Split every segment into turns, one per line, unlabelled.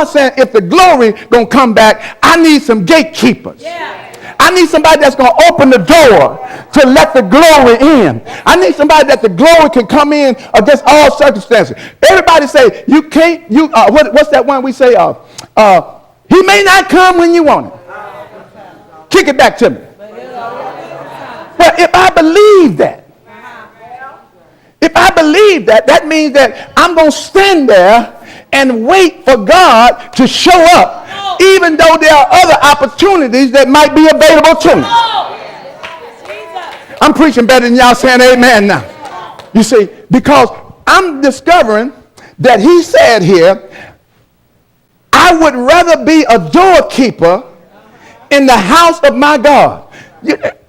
God said, if the glory gonna come back, I need some gatekeepers. I need somebody that's going to open the door to let the glory in. I need somebody that the glory can come in against all circumstances. Everybody say, you can't, what's that one we say? He may not come when you want it. Kick it back to me. But if I believe that, that means that I'm going to stand there and wait for God to show up, even though there are other opportunities that might be available to me. I'm preaching better than y'all saying amen now. You see, because I'm discovering that he said here, I would rather be a doorkeeper in the house of my God.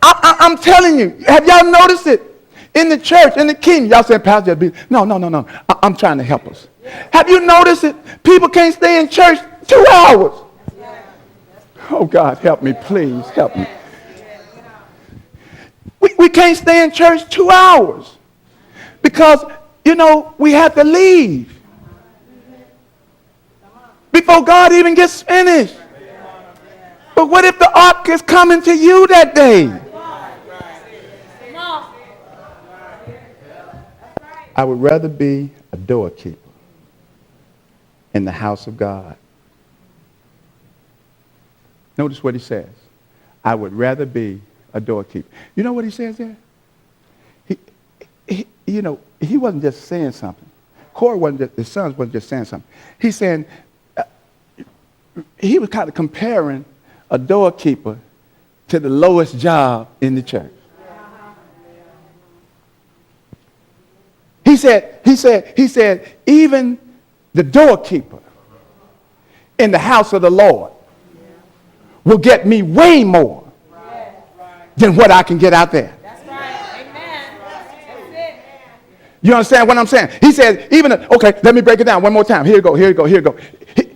I'm telling you, have y'all noticed it? In the church, in the kingdom, y'all saying, Pastor, no. I'm trying to help us. Have you noticed it? People can't stay in church 2 hours. Oh, God, help me, please, help me. We can't stay in church 2 hours because, we have to leave before God even gets finished. But what if the ark is coming to you that day? I would rather be a doorkeeper in the house of God. Notice what he says. I would rather be a doorkeeper. You know what he says there? He wasn't just saying something. Korah wasn't just, his sons wasn't just saying something. He's saying, he was kind of comparing a doorkeeper to the lowest job in the church. He said, even the doorkeeper in the house of the Lord will get me way more than what I can get out there. That's right. Amen. That's it. You understand what I'm saying? He said, okay, let me break it down one more time. Here you go.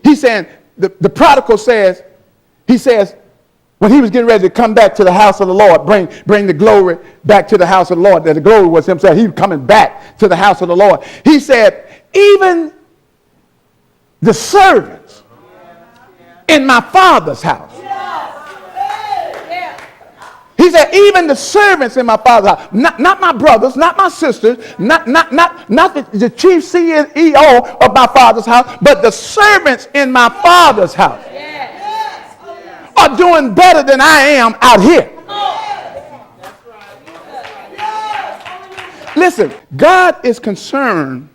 He's saying, the prodigal says, when he was getting ready to come back to the house of the Lord, bring the glory back to the house of the Lord, that the glory was himself. He was coming back to the house of the Lord. He said, even the servants in my father's house. He said, even the servants in my father's house, not my brothers, not my sisters, not the chief CEO of my father's house, but the servants in my father's house are doing better than I am out here. Listen, God is concerned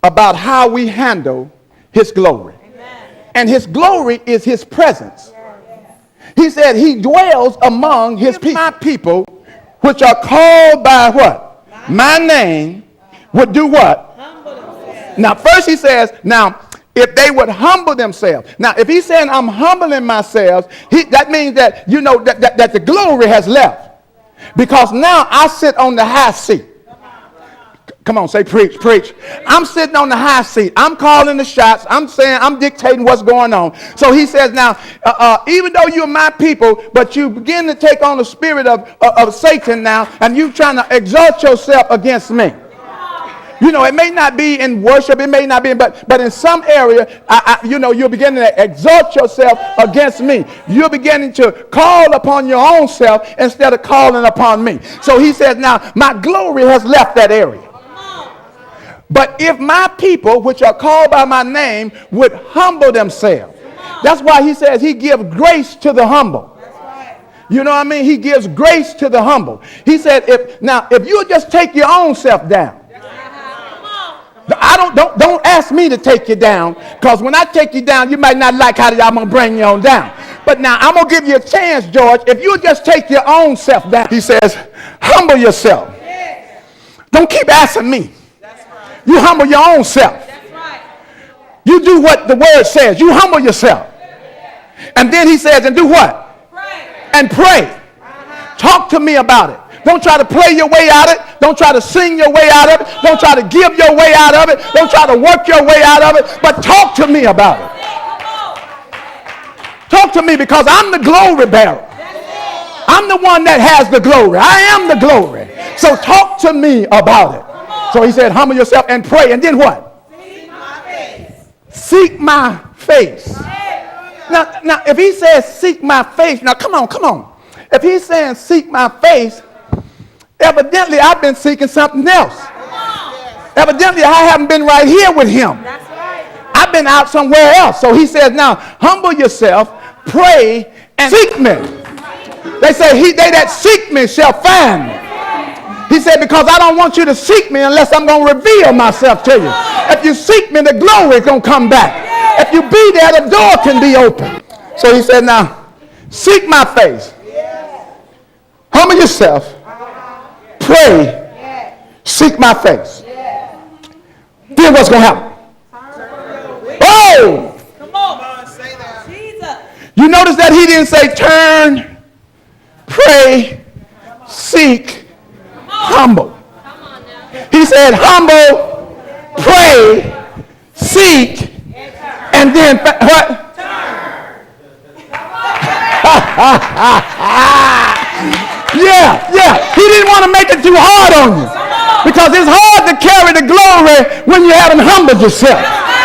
about how we handle his glory. And his glory is his presence. He said he dwells among his people, which are called by what? My name, would do what? Now, first he says, if they would humble themselves. Now, if he's saying I'm humbling myself, that means that, that the glory has left. Because now I sit on the high seat. Come on, say preach. I'm sitting on the high seat. I'm calling the shots. I'm saying, I'm dictating what's going on. So he says now, even though you're my people, but you begin to take on the spirit of Satan now, and you trying to exalt yourself against me. It may not be in worship, it may not be, but in some area, you're beginning to exalt yourself against me. You're beginning to call upon your own self instead of calling upon me. So he says, now, my glory has left that area. But if my people, which are called by my name, would humble themselves. That's why he says he gives grace to the humble. You know what I mean? He gives grace to the humble. He said, if you just take your own self down, don't ask me to take you down, because when I take you down, you might not like how I'm going to bring you on down. But now I'm going to give you a chance, George. If you just take your own self down, he says, humble yourself. Don't keep asking me. You humble your own self. You do what the word says. You humble yourself. And then he says, and do what? And pray. Talk to me about it. Don't try to play your way out of it. Don't try to sing your way out of it. Don't try to give your way out of it. Don't try to work your way out of it. But talk to me about it. Talk to me, because I'm the glory bearer. I'm the one that has the glory. I am the glory. So talk to me about it. So he said, humble yourself and pray. And then what? Seek my face. Now, if he says seek my face, now come on. If he's saying seek my face, evidently I've been seeking something else. Evidently I haven't been right here with him.
That's right.
I've been out somewhere else. So he says, now humble yourself, pray, and seek me. They say they that seek me shall find me. He said, because I don't want you to seek me unless I'm going to reveal myself to you. If you seek me, the glory is going to come back. If you be there, the door can be open. So he said, now, seek my face. Humble yourself. Pray. Seek my face. Then what's going to happen? Oh!
Come on. Say that. Jesus.
You notice that he didn't say turn, pray, seek, humble. He said humble, pray, seek, and then what? Yeah. He didn't want to make it too hard on you. Because it's hard to carry the glory when you haven't humbled yourself.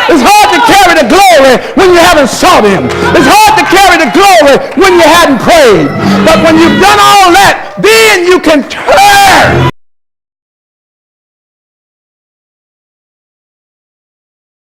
It's hard to carry the glory when you haven't sought him. It's hard to carry the glory when you hadn't prayed. But when you've done all that, then you can turn